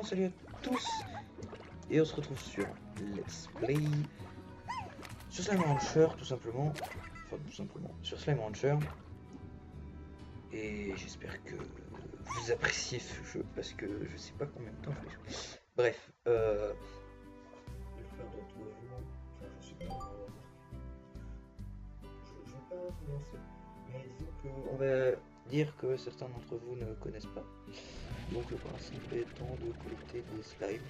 simplement salut à tous et on se retrouve sur Let's Play sur Slime Rancher tout simplement, sur Slime Rancher, et j'espère que vous appréciez ce jeu parce que je sais pas combien de temps je vais jouer. Bref, je vais pas vous lancer, mais disons que on va dire que certains d'entre vous ne connaissent pas. Donc le principe étant de collecter des slimes,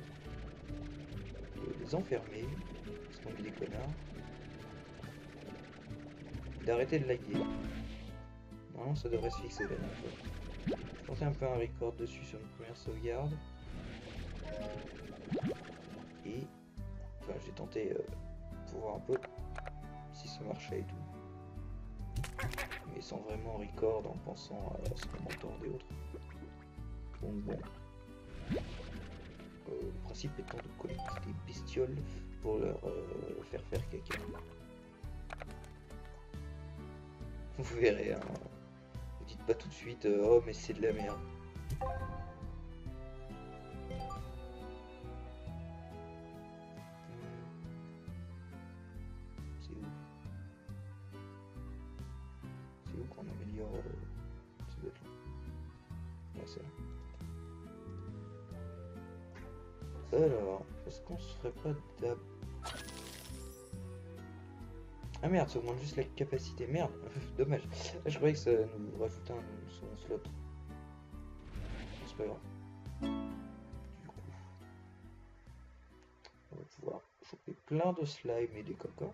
de les enfermer, parce qu'on est des connards, d'arrêter de laguer. Normalement ça devrait se fixer la dernière fois. Je tentais un peu un record dessus sur une première sauvegarde. Et enfin j'ai tenté pour voir un peu si ça marchait et tout. Mais sans vraiment record en pensant à ce qu'on entend et autres. Donc bon. Le principe étant de collecter des bestioles pour leur faire caca. Vous verrez, hein. Vous dites pas tout de suite oh mais c'est de la merde. C'est où? C'est où qu'on améliore ça doit être là. Ouais, c'est là. Alors, est-ce qu'on se ferait pas d'ab... Ah merde, ça augmente juste la capacité. Merde, dommage. Je croyais que ça nous rajoutait un second slot. C'est pas grave. Du coup, on va pouvoir choper plein de slime et des cocos.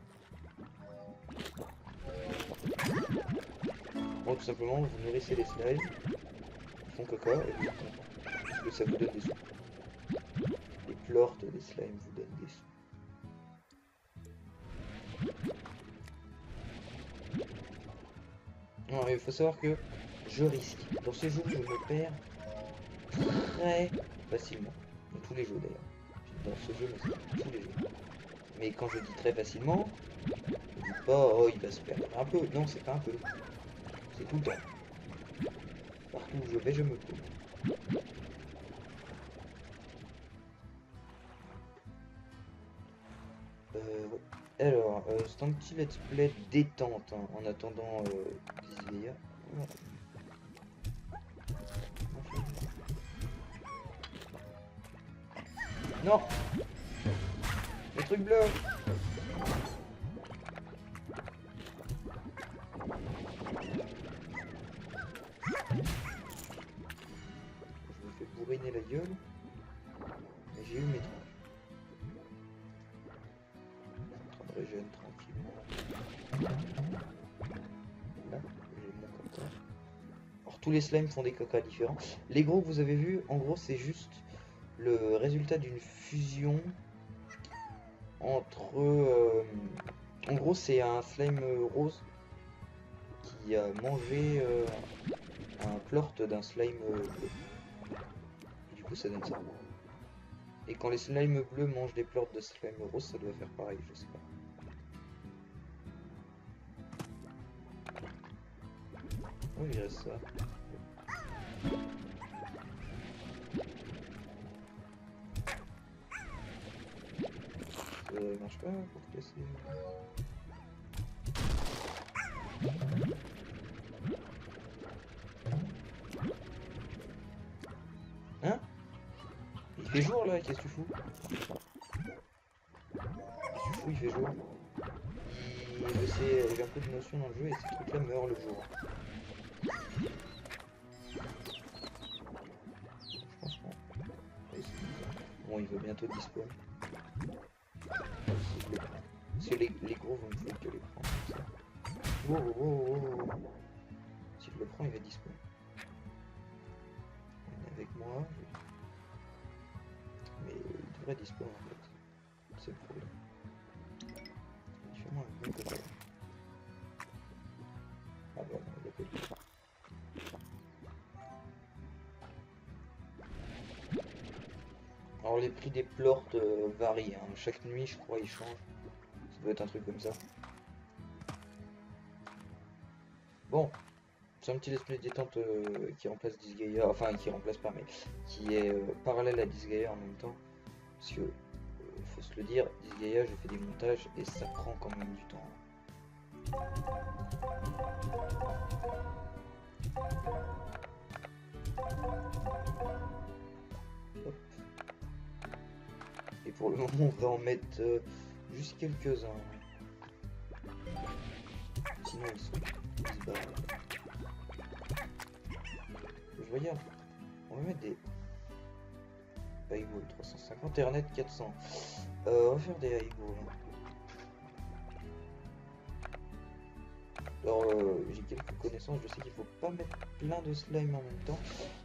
Bon, tout simplement, vous nourrissez les slimes, ils font caca et vous êtes content. Parce que ça vous donne des sous. Les plortes des slimes vous donnent des sous. Non, il faut savoir que je risque. Dans ce jeu, je me perds très facilement. Dans tous les jeux d'ailleurs. Dans ce jeu, mais c'est tous les jeux. Mais quand je dis très facilement, je dis pas oh il va se perdre un peu. Non, c'est pas un peu. C'est tout le temps. Partout où je vais, je me paume. Ouais. Alors, c'est un petit let's play détente hein, en attendant d'Isaiah. Voilà. Non, le truc bleu. Je me fais bourriner la gueule. Mais j'ai eu le métro. Régène tranquillement. Là, j'ai mon caca. Alors tous les slimes font des cacas différents. Les gros que vous avez vus, en gros c'est juste le résultat d'une fusion entre... en gros c'est un slime rose qui a mangé un plort d'un slime bleu. Et du coup ça donne ça. Et quand les slimes bleus mangent des plorts de slime rose, ça doit faire pareil, je sais pas. Oh, il reste ça. Ça marche pas pour casser. Hein? Il fait jour là, qu'est-ce que tu fous? Il fait jour. J'ai un peu de notion dans le jeu et ces trucs là meurent le jour. Je pense pas. Bon, il va bientôt disparaître. Si les gros vont me foutre que les prendre comme ça. Oh. Si je le prends, il va disparaître. Il est avec moi. Mais il devrait disparaître en fait. C'est le problème. Fais-moi un bon copain. Ah bah non, il a pas eu. Alors les prix des plorts varient, hein. Chaque nuit je crois ils changent. Ça doit être un truc comme ça. Bon, C'est un petit esprit de détente qui remplace Disgaea, enfin qui remplace pas, mais qui est parallèle à Disgaea en même temps. Parce que, faut se le dire, Disgaea, je fais des montages et ça prend quand même du temps. Hop. Et pour le moment, on va en mettre juste quelques-uns. Sinon, ils se barrent. Je regarde. On va mettre des Highball 350 et Ernet 400. On va faire des Highball. Alors, j'ai quelques connaissances. Je sais qu'il faut pas mettre plein de slime en même temps.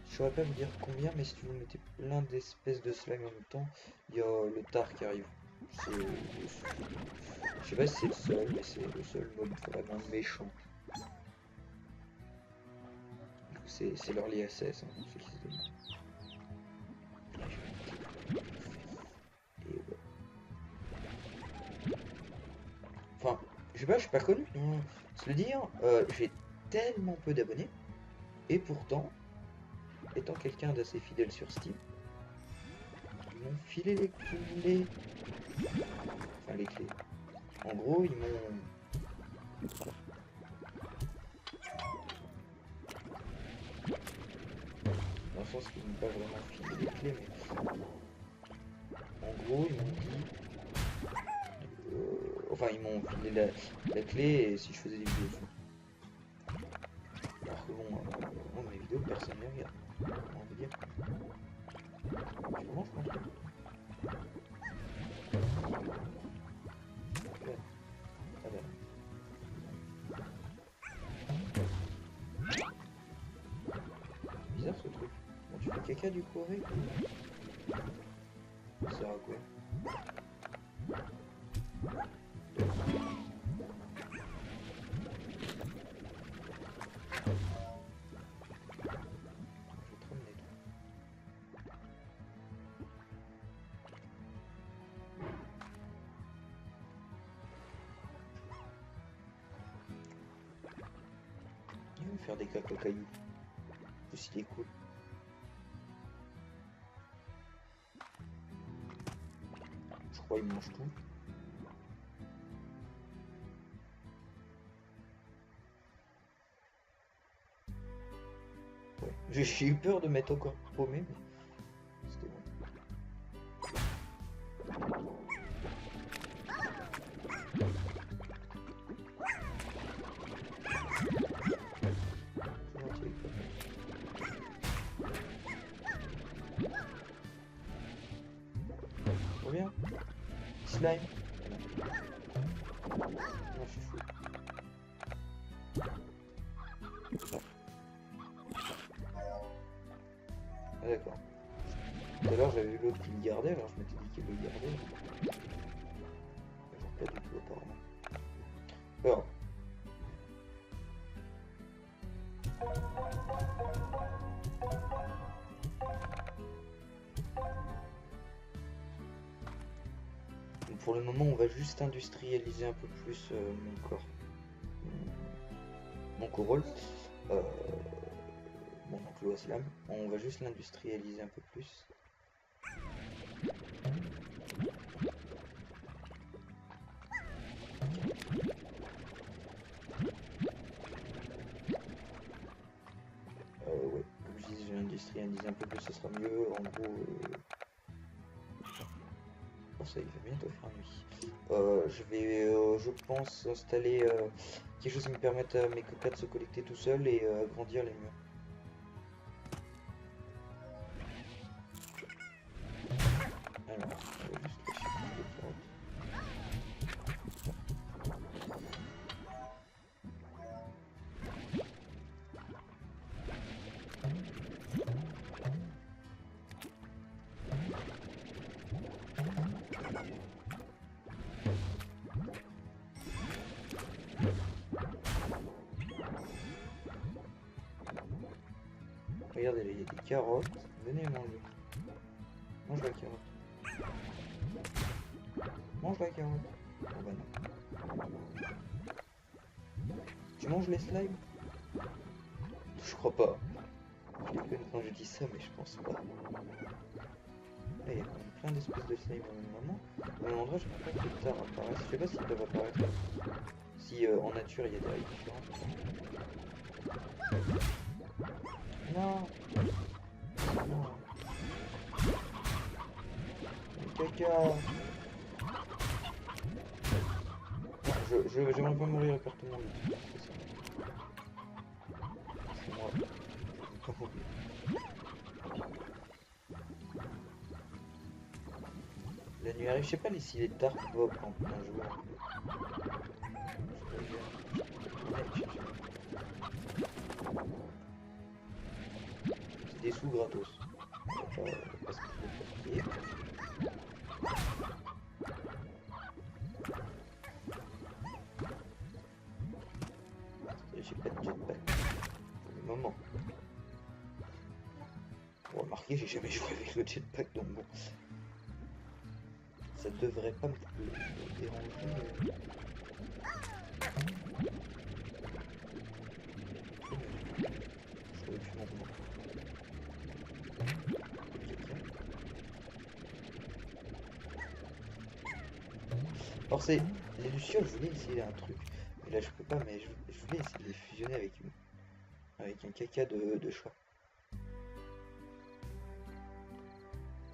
Je saurais pas vous dire combien, mais si vous mettez plein d'espèces de slime en même temps, il y a le tar qui arrive. Je sais pas si c'est le seul, mais c'est le seul mode vraiment méchant. C'est leur l'ISS, hein, pour ceux qui se demandent. Et ouais. Enfin, je sais pas, je suis pas connu, hein. Se le dire, j'ai tellement peu d'abonnés, et pourtant, étant quelqu'un d'assez fidèle sur Steam, ils m'ont filé les clés. Enfin, les clés. En gros, ils m'ont... Dans le sens qu'ils m'ont pas vraiment filé les clés, mais... En gros, ils m'ont dit... Enfin, ils m'ont filé la clé et si je faisais des vidéos dessus. Alors que bon, moi, mes vidéos, personne ne les regarde. On va dire. Comment je pense que... Bizarre ce truc. Bon, tu fais caca du coup avec? Ça sert à quoi? Il va me faire des caca cailloux. Plus il est cool. Je crois qu'il mange tout. Ouais. J'ai eu peur de mettre encore paumé, mais c'était bon. Reviens. Slime. Non, je suis fou. Ah d'accord. Tout à l'heure j'avais vu l'autre qui le gardait, alors je m'étais dit qu'il le gardait. Genre pas du tout apparemment. Alors. Donc pour le moment on va juste industrialiser un peu plus mon corps. Mon Corolle. Bon, donc l'eau à slam, on va juste l'industrialiser un peu plus. Ouais, comme je disais, je vais l'industrialiser un peu plus, ce sera mieux. En gros, oh, ça il va bientôt faire nuit. Je vais, je pense, installer quelque chose qui me permette à mes cocottes de se collecter tout seul et agrandir les murs. Alors, on va juste rechercher les carottes. Regardez là, il y a des carottes. Venez manger. Mange la carotte. Mange la carotte. Oh bah non. Tu manges les slimes? Je crois pas. Je déconne quand je dis ça, mais je pense pas. Là, il y a plein d'espèces de slime au même moment. Au même endroit, je ne vois pas que les tares apparaissent. Je sais pas s'ils peuvent apparaître. Si en nature, il y a des règles différentes. Non. Non. Caca. J'aimerais pas mourir épertement vite. C'est moi. Je veux pas mourir. La nuit arrive, je sais pas si les dark pop en plein jour. C'est des sous gratos. Pas ce qu'il faut payer. J'ai pas de jetpack pour le moment. Bon, remarquez, j'ai jamais joué avec le jetpack, donc bon. Ça devrait pas me déranger. Je l'aurais pu maintenant. Alors c'est... Les lucioles, je voulais essayer un truc. Mais là je peux pas, mais je voulais essayer de les fusionner avec un caca de chat.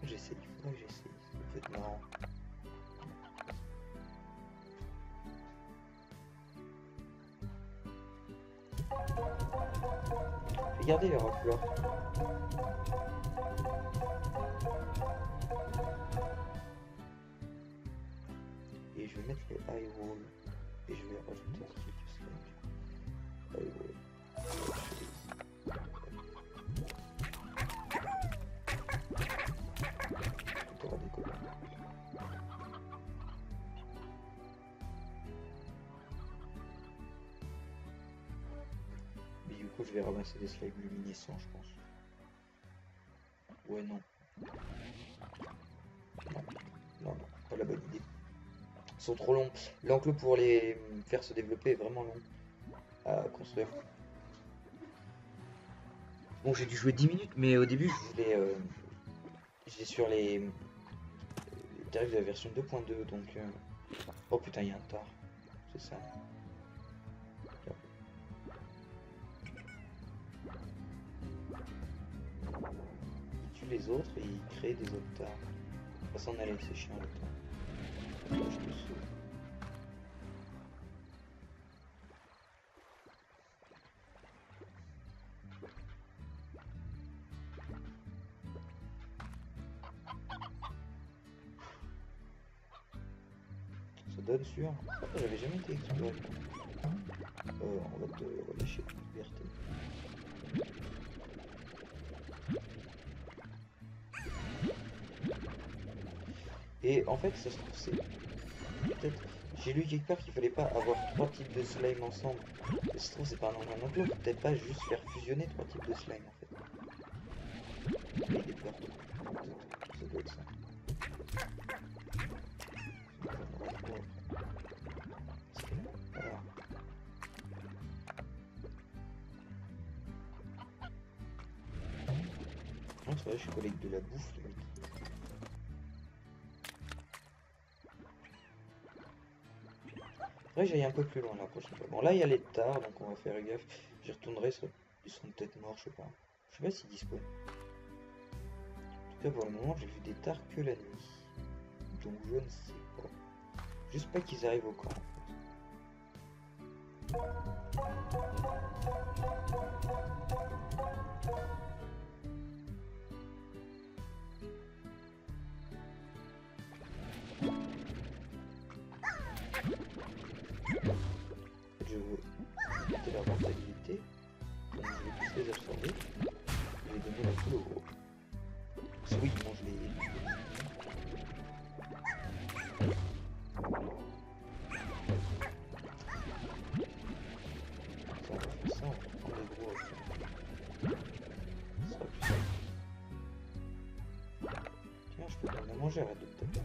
J'essaye, il faudrait que j'essaye. Ça peut être marrant. Regardez les roquefleurs. Et je vais mettre les eye wall. Et je vais rajouter quelques slimes. Eye wall. T'auras des copains. Mais du coup, je vais ramasser des slimes luminescents, je pense. Ouais, non. Non, pas la bonne idée. Ils sont trop longs. L'enclos pour les faire se développer est vraiment long à construire. Bon, j'ai dû jouer 10 minutes, mais au début, je voulais... j'étais sur les tarifs de la version 2.2, donc... Oh putain, il y a un tard. C'est ça. Il tue les autres et il crée des autres tards. On va s'en aller, c'est chiant le temps. Là, je te sauve. Ça donne sur... J'avais jamais été exploré. On va te relâcher toute liberté. Et en fait, ça se trouve, c'est... Peut-être... J'ai lu quelque part qu'il fallait pas avoir 3 types de slime ensemble. Ça se trouve, c'est pas un enclos, faut peut-être pas juste faire fusionner 3 types de slime en fait. Et des pleurs. Ça doit être ça. Voilà. Non, c'est vrai, je collecte de la bouffe, limite. Faudrait que j'aille un peu plus loin la prochaine fois. Bon, là, il y a les tards, donc on va faire gaffe. J'y retournerai, ils seront peut-être morts, je sais pas. Je sais pas s'ils disposent. En tout cas, pour le moment, j'ai vu des tards que la nuit. Donc, je ne sais pas. Juste pas qu'ils arrivent au camp, en fait. Je veux monter leur rentabilité, donc je vais tous les absorber, je vais donner la poule au gros. Parce que oui, ils mangent les... Ça, on va faire ça, on va prendre les gros après. Ça sera plus simple. Tiens, je peux donner à manger, arrête de te taper.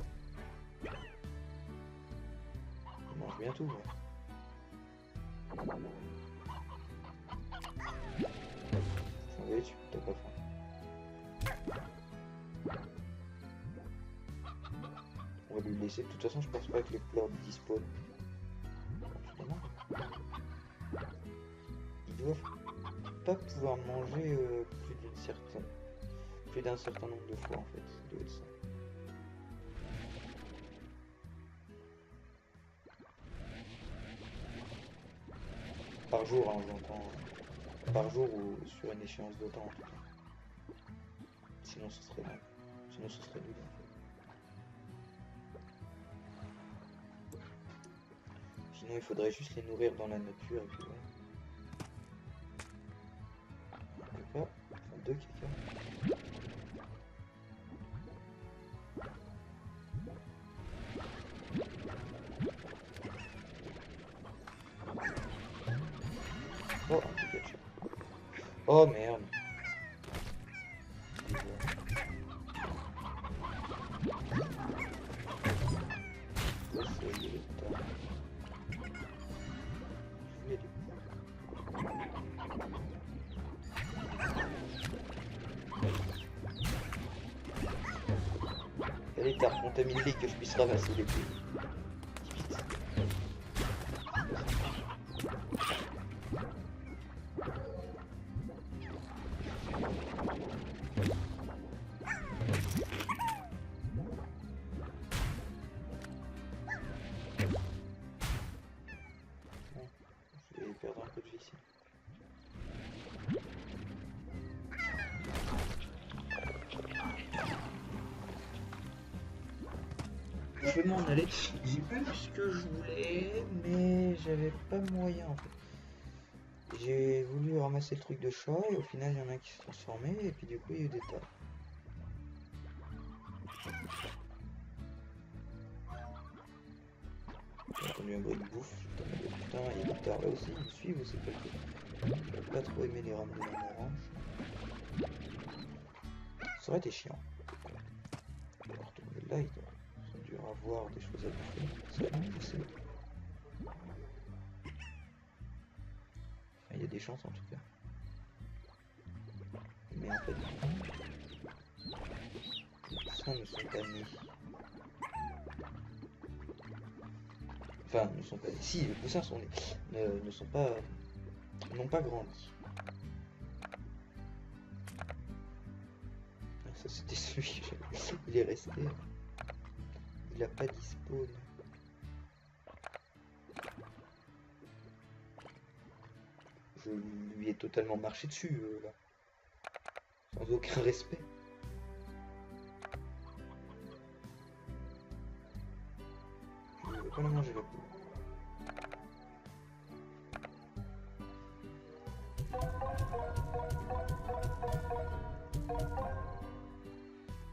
Ils mangent bien tout, ouais. dessus, t'as pas faim. On va lui laisser. De toute façon, je pense pas que les pleurs disposent. Ils doivent pas pouvoir manger plus d'un certain nombre de fois en fait. Ça doit être ça. Par jour, hein, j'entends. Par jour ou sur une échéance de temps en tout cas. Sinon ce serait nul. Sinon ce serait nul en fait. Sinon il faudrait juste les nourrir dans la nature et puis voilà. Caca. Enfin 2 caca. Oh un Pikachu. Oh merde. Allez, t'as contaminé que je puisse ramasser les poules. Je vais perdre un peu de vie ici. Je vais m'en aller. J'ai pas eu ce que je voulais, mais j'avais pas moyen en fait. J'ai voulu ramasser le truc de chat et au final il y en a qui se transformaient et puis du coup il y a eu des tas. J'ai entendu un bruit de bouffe, putain il y a des tares là aussi, ils me suivent ou c'est pas que j'ai pas trop aimé les ramener en orange. Ça aurait été chiant. On va retourner là, ils ont dû avoir des choses à bouffer. Ça va, je sais. Il y a des chances en tout cas. Mais en fait, ça ne sont pas nés. Enfin, ne sont pas nés. Si, les poussins sont nés. Ne sont pas. N'ont pas grandi. Ça c'était celui que il est resté. Il a pas disparu. Je lui ai totalement marché dessus là. Sans aucun respect. Je ne vais pas la manger la poule.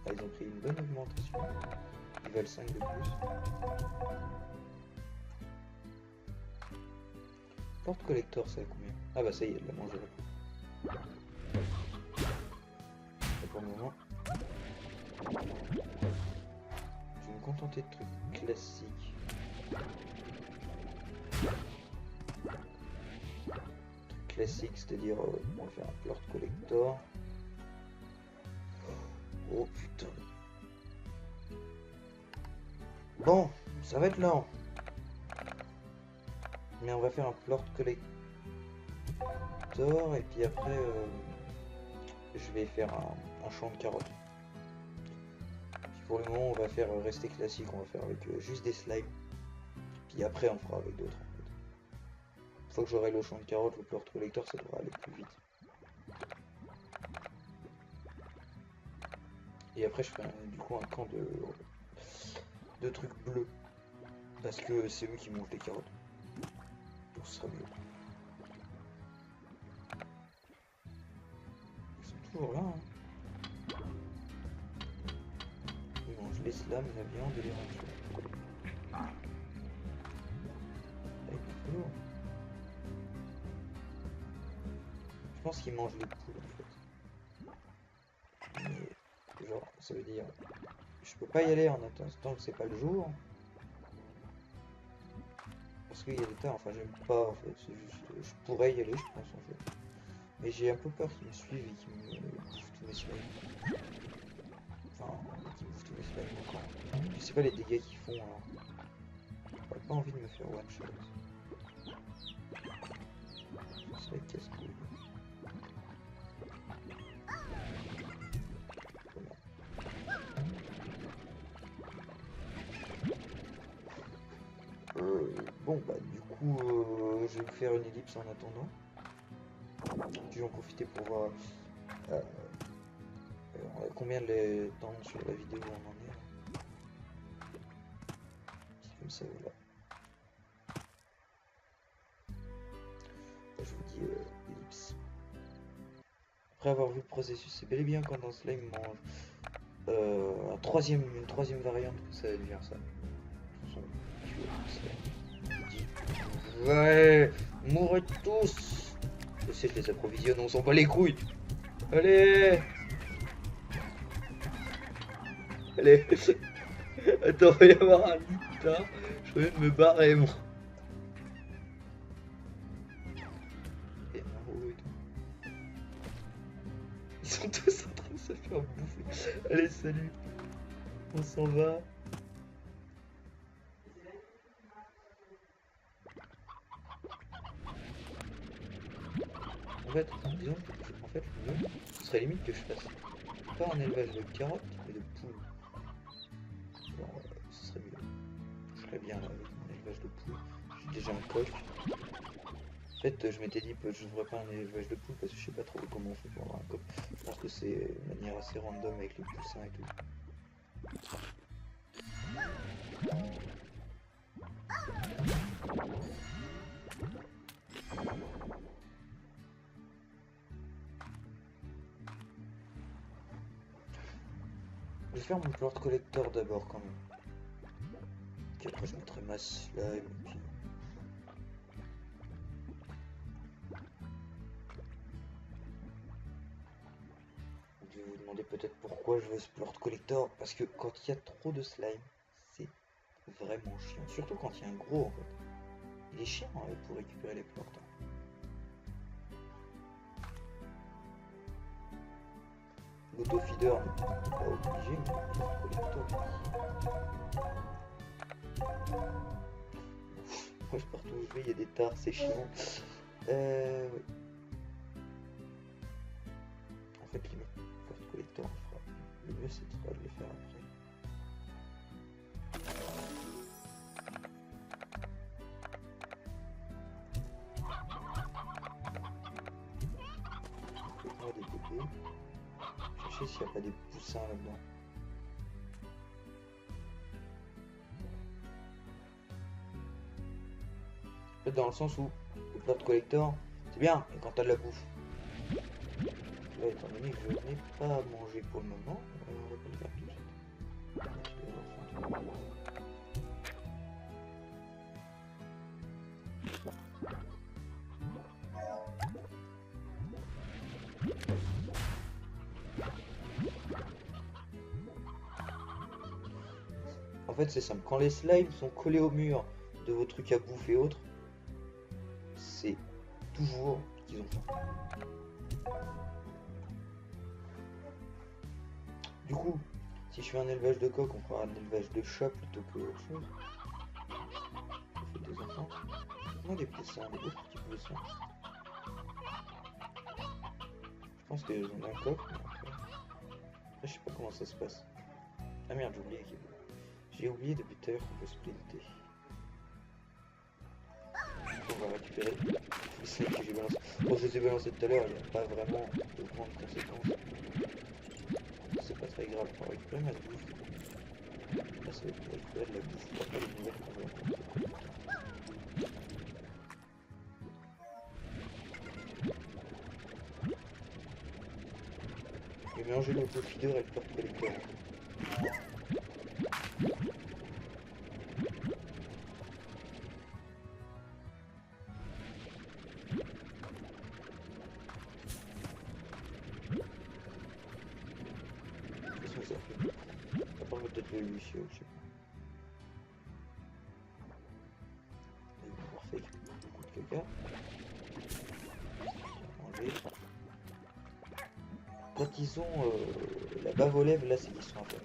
Ah, ils ont pris une bonne augmentation. Ils valent 5 de plus. Porte collector, c'est à combien? Ah bah ça y est, elle l'a mangé la poule. Et pour le moment, je vais me contenter de trucs classiques. Trucs classiques, c'est-à-dire on va faire un porte collector. Oh putain. Bon, ça va être lent. Mais on va faire un plort collector et puis après je vais faire un champ de carottes. Puis pour le moment on va faire rester classique, on va faire avec juste des slimes. Puis après on fera avec d'autres en fait. Une fois que j'aurai le champ de carottes, le plort collector, ça devrait aller plus vite. Et après je ferai du coup un camp de trucs bleus. Parce que c'est eux qui mangent les carottes. Donc ce sera mieux. Ils sont toujours là. Hein. Ils mangent les slams, la viande et les ranchons. Avec le lourd. Je pense qu'ils mangent les poules en fait. Mais genre, ça veut dire... Je peux pas y aller en attendant que c'est pas le jour. Parce qu'il y a des tas, enfin j'aime pas en fait, c'est juste... Je pourrais y aller je pense en fait. Mais j'ai un peu peur qu'ils me suivent et qu'ils me bouffent tous mes slimes. Enfin, qu'ils me bouffent tous mes slimes encore. Je sais pas les dégâts qu'ils font alors. J'aurais pas envie de me faire one shot. Ça va être casse-couille. Bon bah du coup je vais vous faire une ellipse en attendant. Je vais en profiter pour voir combien de temps sur la vidéo on en est. C'est comme ça voilà. Je vous dis ellipse. Après avoir vu le processus, c'est bel et bien quand un slime mange une troisième variante que ça devient ça. Ouais, mourrez tous. Je sais, je les approvisionne, on s'en bat les couilles. Allez. Allez. Attends, il va y avoir un lit, putain. Je vais me barrer, moi. Ils sont tous en train de se faire bouffer. Allez, salut. On s'en va. En fait, disons que, en fait, le mieux, ce serait limite que je fasse pas un élevage de carottes, mais de poules. Genre, ce serait mieux. Je serais bien là avec mon élevage de poules. J'ai déjà un coq. En fait, je m'étais dit que je ne ferais pas un élevage de poules parce que je sais pas trop comment on fait pour avoir un coq. Je pense que c'est une manière assez random avec les poussins et tout. Je vais faire mon plord collector d'abord quand même. Puis après je mettrai ma slime et puis... Je vais vous demander peut-être pourquoi je veux ce plord collector. Parce que quand il y a trop de slime, c'est vraiment chiant. Surtout quand il y a un gros en fait. Il est chiant pour récupérer les plords. L'autofeeder n'est pas obligé, mais le collector. Moi, partout où je vais, il y a des tares, c'est chiant. Oui. En fait, le porte collector, le mieux, c'est de le faire après. On des bébés. Chercher s'il n'y a pas des poussins là-dedans. En fait, dans le sens où le porte collector, c'est bien, et quand t'as de la bouffe. Là, étant donné que je n'ai pas à manger pour le moment, on va pas le faire tout de suite. En fait, c'est simple. Quand les slimes sont collés au mur de vos trucs à bouffer et autres, c'est toujours qu'ils ont faim. Du coup, si je fais un élevage de coq, on fera un élevage de chat plutôt que autre chose. Je fais des enfants. Non, des poussins, des autres petits poussins. Je pense que j'en ai un coq. Après, je sais pas comment ça se passe. Ah merde, j'ai oublié depuis tout à l'heure qu'on peut splinter. On va récupérer les slimes que j'ai balancés. Bon, je les ai balancés tout à l'heure, il n'y a pas vraiment de grandes conséquences. C'est pas très grave, on va récupérer ma bouffe. Là, ça va être pour récupérer de la bouffe, pas les nouvelles qu'on va apporter. Je vais mélanger l'autofeeder et le porte collector. Le Lucio, je sais pas. Il va pouvoir faire beaucoup de caca. manger. Quand ils ont la bave aux lèvres, là c'est qu'ils sont affamés.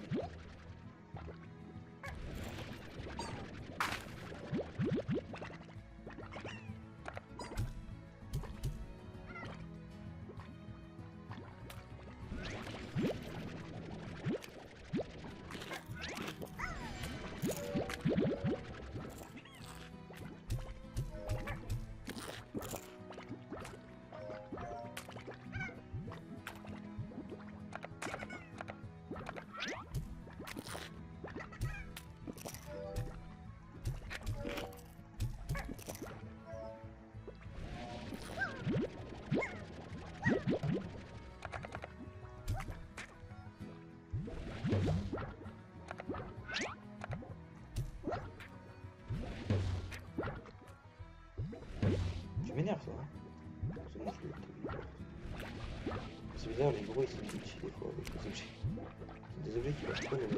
Tu m'énerves toi, hein. C'est bon, je l'ai. C'est bizarre, les gros ils sont glitchés des fois avec les objets. C'est des objets qui lâchent pas le.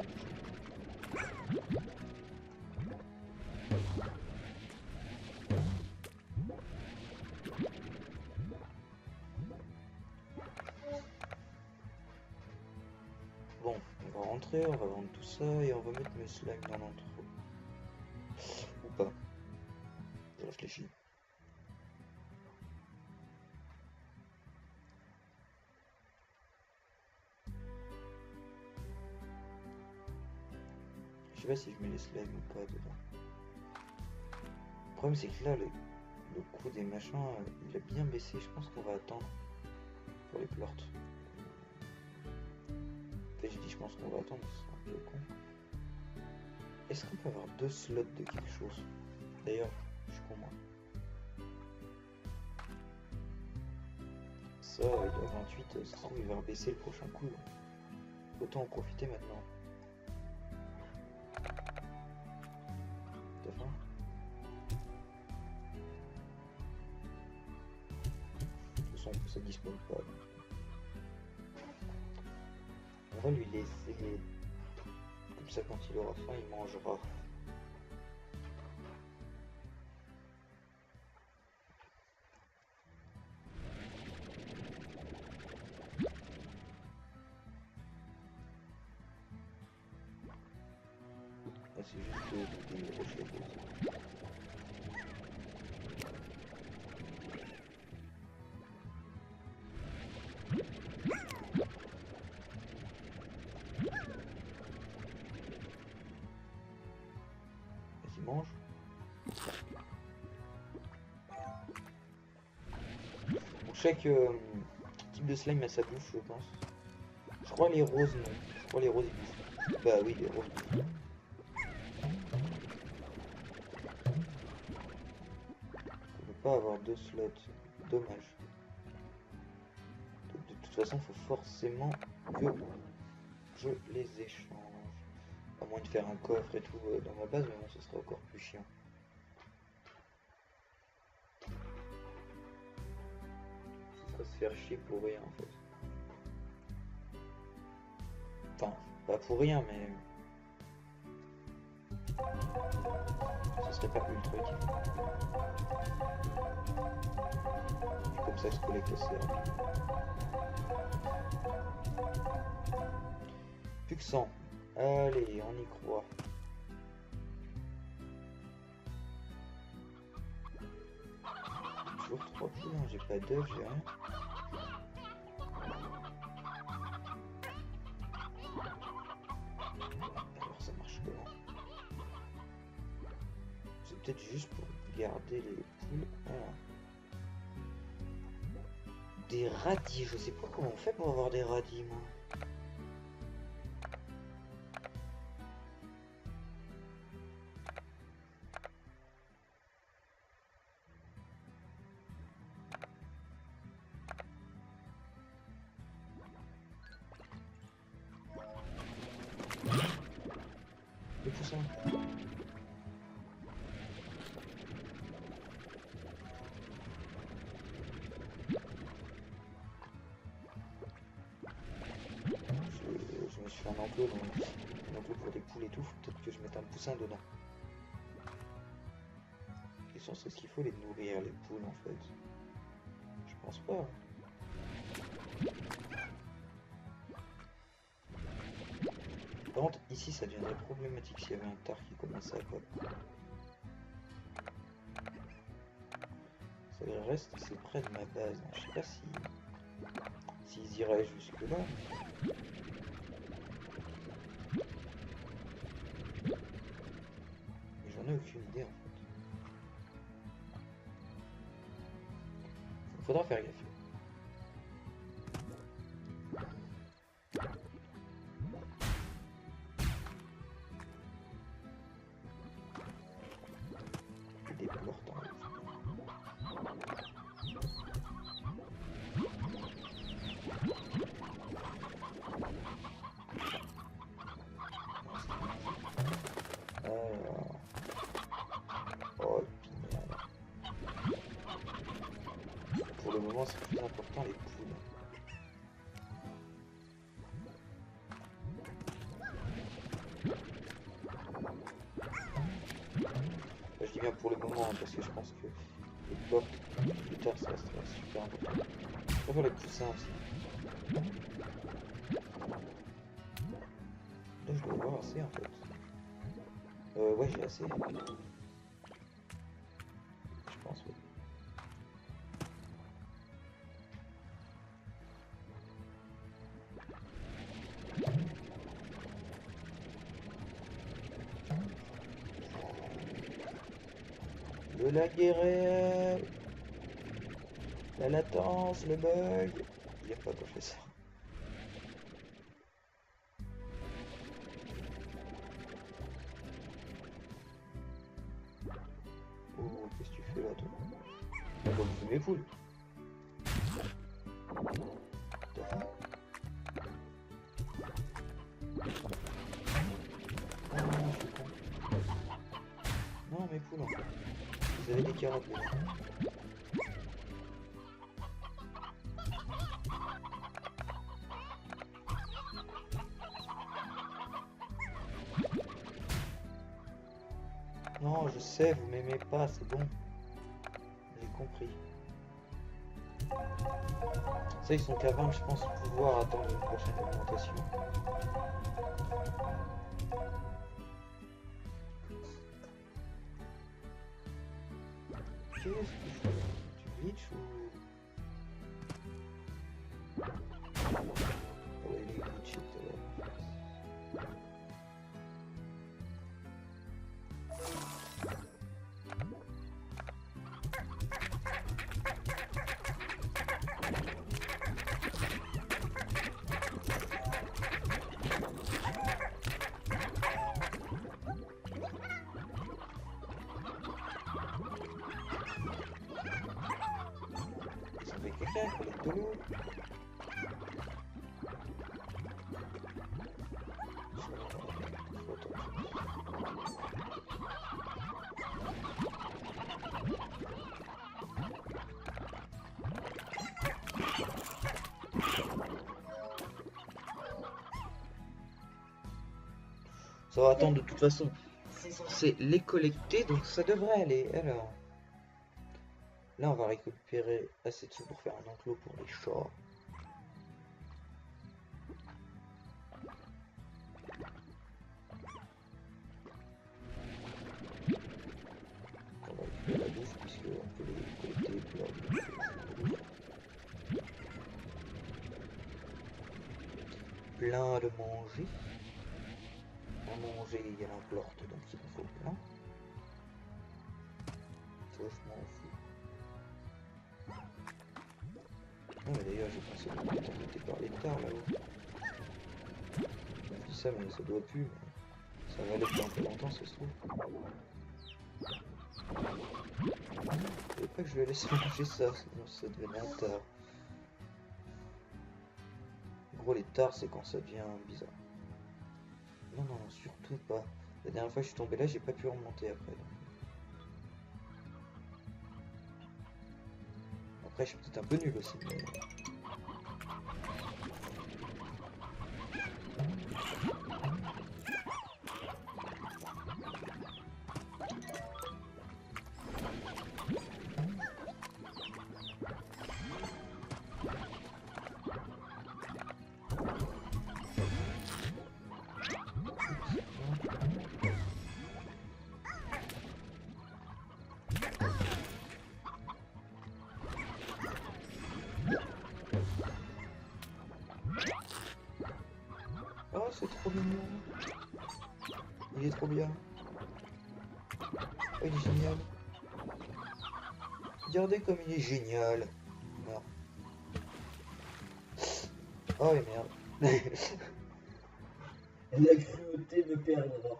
Bon, on va rentrer, on va vendre tout ça et on va mettre mes slimes dans l'entrepôt. Ou pas. Je réfléchis. Je sais pas si je mets les slimes ou pas dedans. Le problème c'est que là le coût des machins il a bien baissé. Je pense qu'on va attendre pour les plorts. En fait j'ai dit je pense qu'on va attendre, c'est un peu con. Est-ce qu'on peut avoir 2 slots de quelque chose? D'ailleurs, je suis con moi. Ça, il doit 28, ça se trouve il va baisser le prochain coup. Autant en profiter maintenant. T'as faim? De toute façon, ça dispose pas. Donc. On va lui laisser. Comme ça, quand il aura faim, il mangera. Là, c'est juste des rochers. Vas-y, mange. Pour chaque type de slime a sa bouffe, je pense. Je crois les roses, non. Je crois les roses, ils bouffent. Bah oui, les roses bouffent. On peut pas avoir 2 slots. Dommage. De toute façon, il faut forcément que je les échange. À moins de faire un coffre et tout dans ma base, mais bon, ce serait encore plus chiant. Ce serait se faire chier pour rien en fait. Enfin, pas pour rien, mais ce serait pas ultra utile. C'est comme ça que se collecte assez rapide. Plus que 100. Allez, on y croit. Toujours 3 poules, hein. J'ai pas d'œufs, j'ai rien. Alors ça marche comment? C'est peut-être juste pour garder les poules. Voilà. Des radis, je sais pas comment on fait pour avoir des radis moi. Le poussin. Je me suis fait un enclos, donc un enclos pour des poules et tout, faut peut-être que je mette un poussin dedans. Et sur ce qu'il faut les nourrir les poules en fait. Je pense pas. Par contre, ici, ça deviendrait problématique s'il y avait un tard qui commençait à pop. Ça reste assez près de ma base. Hein. Je sais pas si s'ils iraient jusque là. Mais j'en ai aucune idée en fait. Faudra faire gaffe. Des portes en haut. Oh, merde. Pour le moment, c'est plus important les poules. Je dis bien pour le moment, hein, parce que je pense que les portes, plus tard, ça restera super important. On va les poussins aussi. Là, je dois avoir assez en fait. Ouais, j'ai assez. Je pense, oui. Le lag est réel. La latence, le bug. Il n'y a pas qu'on fait ça. Oh, qu'est-ce que tu fais là, toi? On va me fumer mes poules. Non, mes poules en fait. Vous avez des carottes là. Non, je sais, vous m'aimez pas, c'est bon. J'ai compris. Ça, ils sont qu'à 20, je pense, pouvoir attendre une prochaine augmentation. Qu'est-ce que tu fais? Tu glitches ou... Oh, il est glitché tout à l'heure. Ça fait quelqu'un qui collecte de l'eau. Ça va attendre de toute façon. C'est censé les collecter, donc ça devrait aller. Alors, là on va récupérer assez de sous pour faire un enclos pour les chats. On va récupérer la bouffe puisqu'on peut les collecter pour leur bouffe. Plein de manger. À manger, il y a l'importe, donc il en faut plein. Ça, je m'en fous. Ah, mais d'ailleurs, j'ai pensé que j'étais embêté par les tards là-haut. Je dis ça, mais ça doit plus. Mais ça va aller depuis un peu longtemps, ça se trouve. Je savais pas que je vais laisser manger ça, sinon ça devenait un tard. En gros, les tards, c'est quand ça devient bizarre. Non, non, surtout pas. La dernière fois que je suis tombé là, j'ai pas pu remonter après. Donc. Après, je suis peut-être un peu nul aussi, mais... trop mignon. Il est trop bien. Oh, il est génial. Regardez comme il est génial. Merde. Oh et merde. La cruauté me perdra.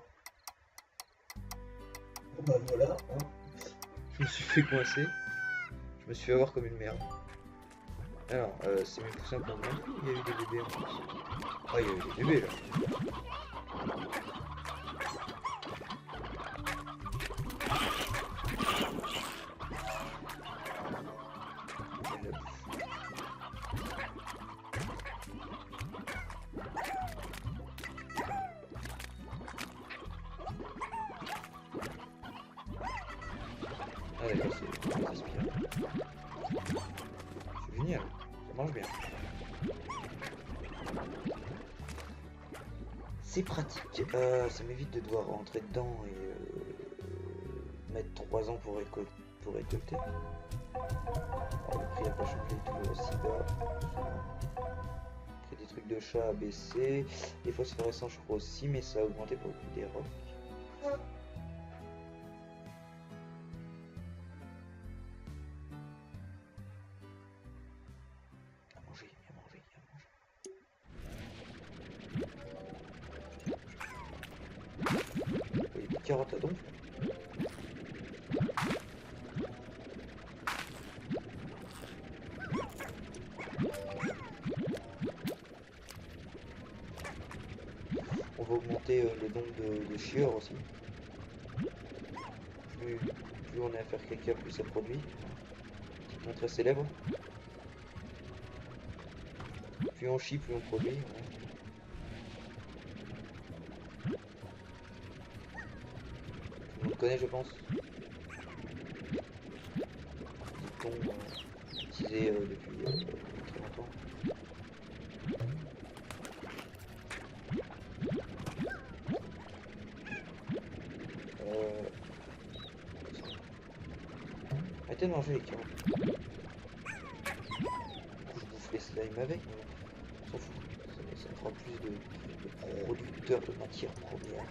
Bah voilà, hein. Je me suis fait coincer. Je me suis fait avoir comme une merde. Alors, c'est mes poussins pour moi. Il y a eu des bébés en plus. Ah, il y a eu des bébés là. Ah d'accord, c'est aspiré. C'est génial, ça marche bien. C'est pratique, ça m'évite de devoir rentrer dedans et mettre 3 ans pour récolter. Alors, le prix n'a pas changé, il est toujours aussi bas. Il y a des trucs de chat à baisser. Les phosphorescents je crois aussi, mais ça a augmenté pour le prix des rocs. Carotte à donc. On va augmenter le nombre de chieurs aussi. Plus on est à faire caca, plus ça produit. Petite montre à ses lèvres. Plus on chie, plus on produit. Ouais. On le connaît, je pense. Dit-on utilisé depuis très longtemps. Arrêtez de manger les carottes. Du coup, je bouffe les slimes avec, mais on s'en fout. Ça me fera plus de producteurs de matières premières.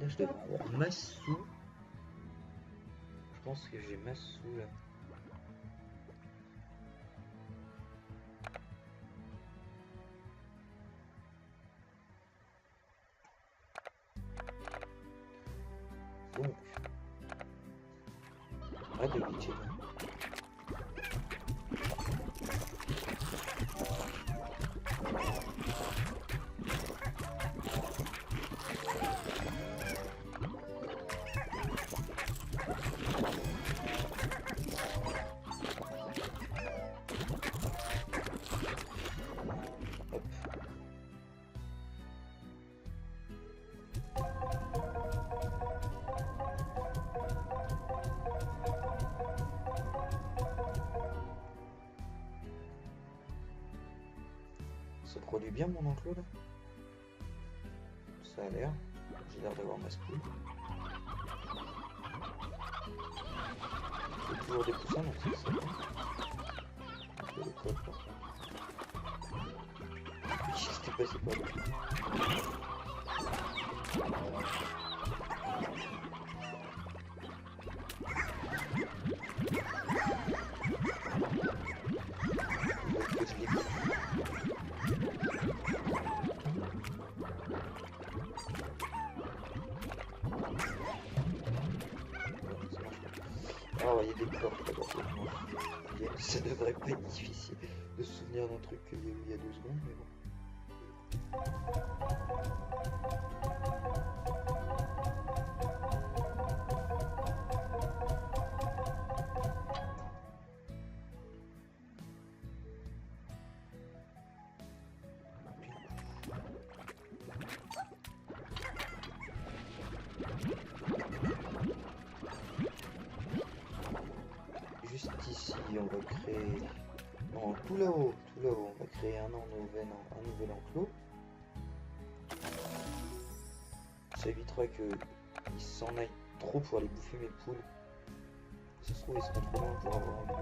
Là, je dois avoir Massou. Je pense que j'ai Massou là. Donc, arrête de glitcher. Ça produit bien mon enclos là. Ça a l'air. J'ai l'air d'avoir ma spoule. Il y a toujours des poussins donc c'est ça. Je les colle par contre. Qu'est-ce qui s'est passé par là? Ah, il y a des portes là-bas. Ça devrait pas être difficile de se souvenir d'un truc qu'il y a eu il y a 2 secondes, mais bon. Juste ici, on va créer... Non, tout là-haut, on va créer un nouvel enclos. ça évitera qu'ils s'en aillent trop pour aller bouffer mes poules. Si ça se trouve, ils seront trop loin pour avoir un coup.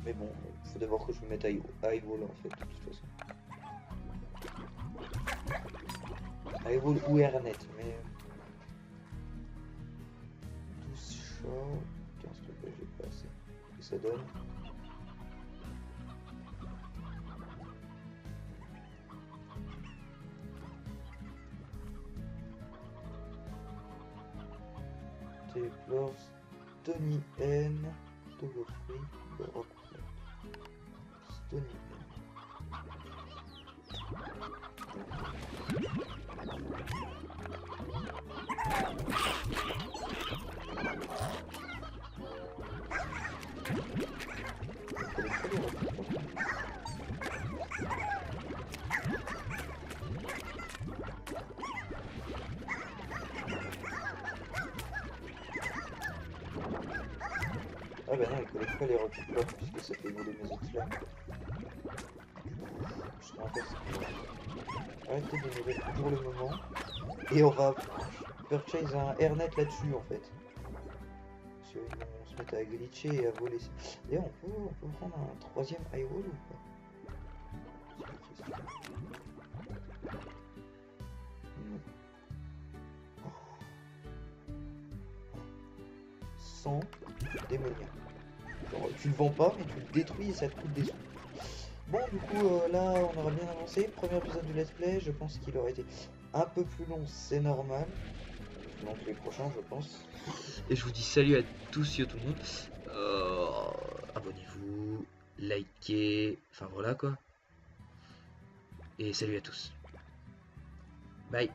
Mais bon, il faut d'abord que je me mette à high wall en fait, de toute façon. High wall ou airnet, mais. 12 chats. 15 trucs, j'ai pas assez. Et ça donne. Téléplors, Tony N, Togo Free, Rock. Tony N. Ah bah non, il collecte pas les rockets puisque ça fait voler mes autres flammes. Je te rappelle ça. Arrêtez de nouvelles pour le moment. Et on va purchase un airnet là-dessus en fait. Parce qu'ils vont se mettre à glitcher et à voler. D'ailleurs on peut prendre un troisième high wall ou pas? 100 démoniaques. Genre, tu le vends pas, mais tu le détruis et ça te coûte des sous. Bon, du coup, là, on aura bien avancé. Premier épisode du let's play, je pense qu'il aurait été un peu plus long, c'est normal. Donc les prochains, je pense. Et je vous dis salut à tous et à tout le monde. Abonnez-vous, likez, enfin voilà quoi. Et salut à tous. Bye.